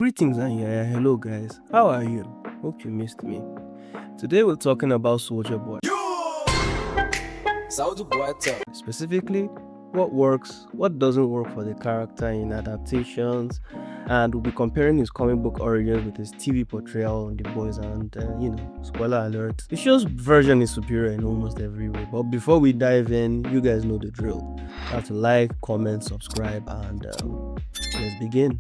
Greetings and yeah, hello guys. How are you? Hope you missed me. Today we're talking about Soldierboy. Soldierboy. Specifically, what works, what doesn't work for the character in adaptations, and we'll be comparing his comic book origins with his TV portrayal on The Boys. And spoiler alert: the show's version is superior in almost every way. But before we dive in, you guys know the drill. You have to like, comment, subscribe, and let's begin.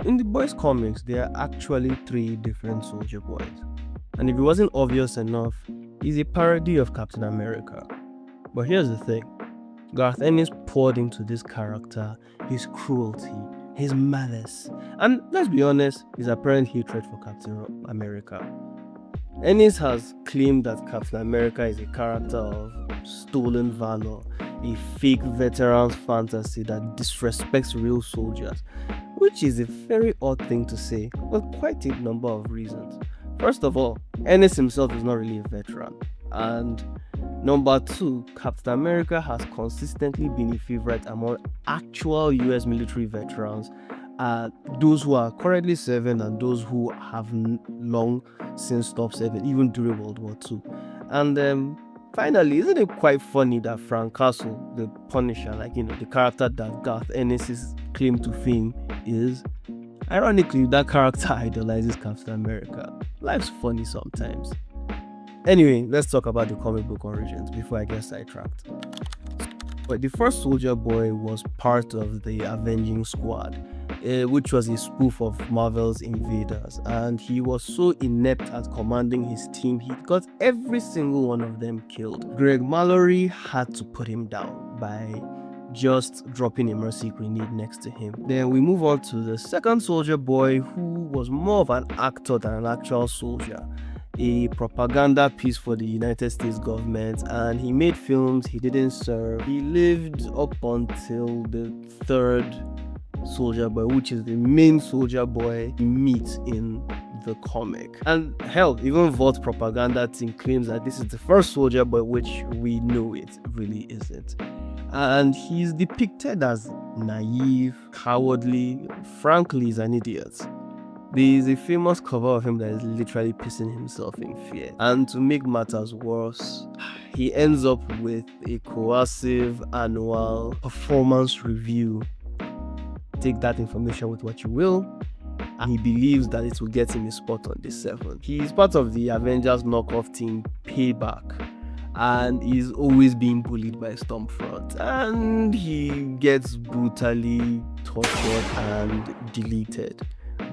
In the Boys comics, there are actually three different Soldier Boys. And if it wasn't obvious enough, he's a parody of Captain America. But here's the thing: Garth Ennis poured into this character his cruelty, his malice, and let's be honest, his apparent hatred for Captain America. Ennis has claimed that Captain America is a character of stolen valor, a fake veteran's fantasy that disrespects real soldiers, which is a very odd thing to say for quite a number of reasons. First of all, Ennis himself is not really a veteran, and number two, Captain America has consistently been a favorite among actual US military veterans, those who are currently serving and those who have long since stopped serving, even during World War II. And finally, isn't it quite funny that Frank Castle, the Punisher, the character that Garth Ennis' claim to fame is, ironically, that character idolizes Captain America. Life's funny sometimes. Anyway, let's talk about the comic book origins before I get sidetracked. But the first Soldier Boy was part of the Avenging Squad, which was a spoof of Marvel's Invaders, and he was so inept at commanding his team, he got every single one of them killed. Greg Mallory had to put him down by just dropping a mercy grenade next to him. Then we move on to the second Soldier Boy, who was more of an actor than an actual soldier, a propaganda piece for the United States government, and he made films. He didn't serve. He lived up until the third Soldier Boy, which is the main Soldier Boy we meet in the comic. And hell, even Vault Propaganda team claims that this is the first Soldier Boy, which we know it really isn't. And he's depicted as naive, cowardly, frankly, he's an idiot. There's a famous cover of him that is literally pissing himself in fear. And to make matters worse, he ends up with a coercive annual performance review. Take that information with what you will. And he believes that it will get him a spot on the 7th. He's part of the Avengers knockoff team Payback, and he's always being bullied by Stormfront, and he gets brutally tortured and deleted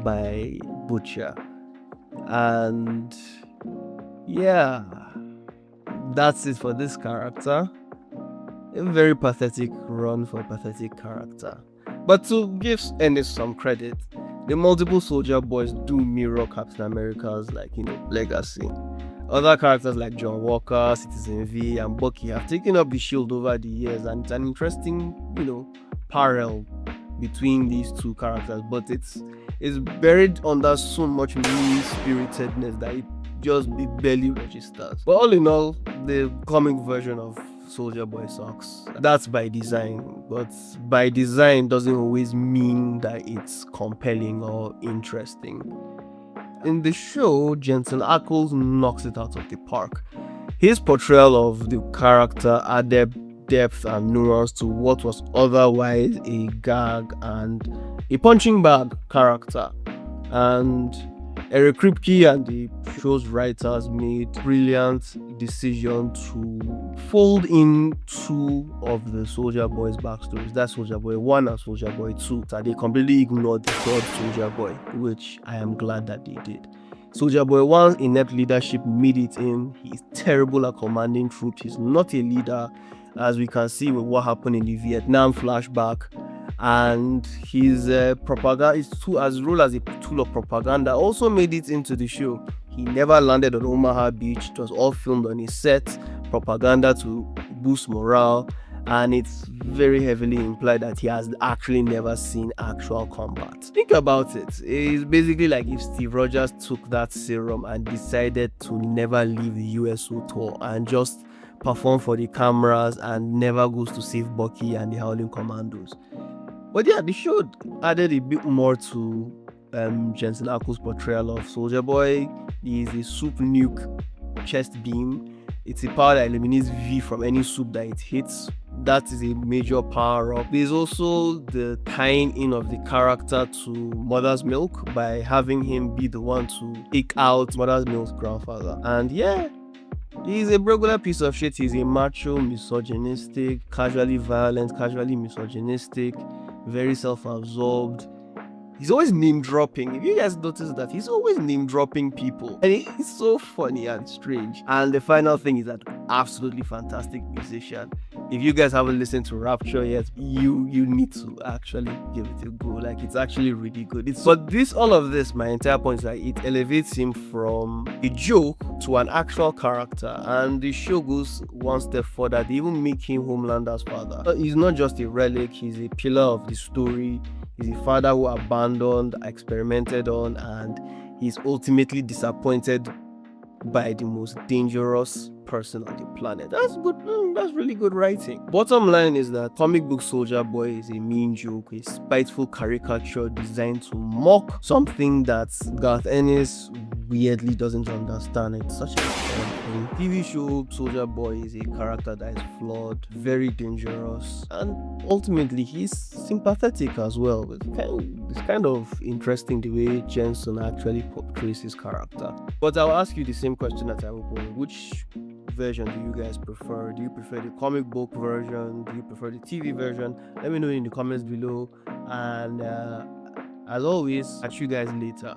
by Butcher. And yeah, that's it for this character. A very pathetic run for a pathetic character. But to give Ennis some credit, the multiple Soldier Boys do mirror Captain America's legacy. Other characters like John Walker, Citizen V, and Bucky have taken up the shield over the years, and it's an interesting, parallel between these two characters, but it's buried under so much mean-spiritedness that it barely registers. But all in all, the comic version of Soldier Boy sucks. That's by design, but by design doesn't always mean that it's compelling or interesting. In the show, Jensen Ackles knocks it out of the park. His portrayal of the character added depth and nuance to what was otherwise a gag and a punching bag character. And Eric Kripke and the show's writers made brilliant decision to fold in two of the Soldier Boy's backstories. That's Soldier Boy 1 and Soldier Boy 2. So they completely ignored the third Soldier Boy, which I am glad that they did. Soldier Boy 1's inept leadership made it in. He's terrible at commanding troops. He's not a leader, as we can see with what happened in the Vietnam flashback. And his propaganda, his role as a tool of propaganda also made it into the show. He never landed on Omaha Beach. It was all filmed on his set, propaganda to boost morale, and it's very heavily implied that he has actually never seen actual combat. Think about it. It's basically like if Steve Rogers took that serum and decided to never leave the USO tour and just perform for the cameras and never goes to save Bucky and the Howling Commandos. But yeah, the show added a bit more to Jensen Ackles' portrayal of Soldierboy. He is a soup nuke chest beam. It's a power that eliminates V from any soup that it hits. That is a major power up. There's also the tying in of the character to Mother's Milk by having him be the one to take out Mother's Milk's grandfather. And yeah, he's a regular piece of shit. He's a macho, misogynistic, casually violent, casually misogynistic, very self-absorbed. He's always name dropping. If you guys notice that, he's always name dropping people. And it's so funny and strange. And the final thing is that absolutely fantastic musician. If you guys haven't listened to Rapture yet, you need to actually give it a go. Like, it's actually really good. All of this, my entire point is that it elevates him from a joke to an actual character. And the show goes one step further. They even make him Homelander's father. He's not just a relic, he's a pillar of the story. He's a father who abandoned, experimented on, and he's ultimately disappointed by the most dangerous person on the planet. That's good. That's really good writing. Bottom line is that comic book Soldierboy is a mean joke, a spiteful caricature designed to mock something that Garth Ennis weirdly doesn't understand. It's such a fun thing. TV show Soldierboy is a character that is flawed, very dangerous, and ultimately he's sympathetic as well. It's kind of interesting the way Jensen actually portrays his character. But I'll ask you the same question that I will pose. Which version do you guys prefer? Do you prefer the comic book version? Do you prefer the TV version? Let me know in the comments below. And as always, catch you guys later.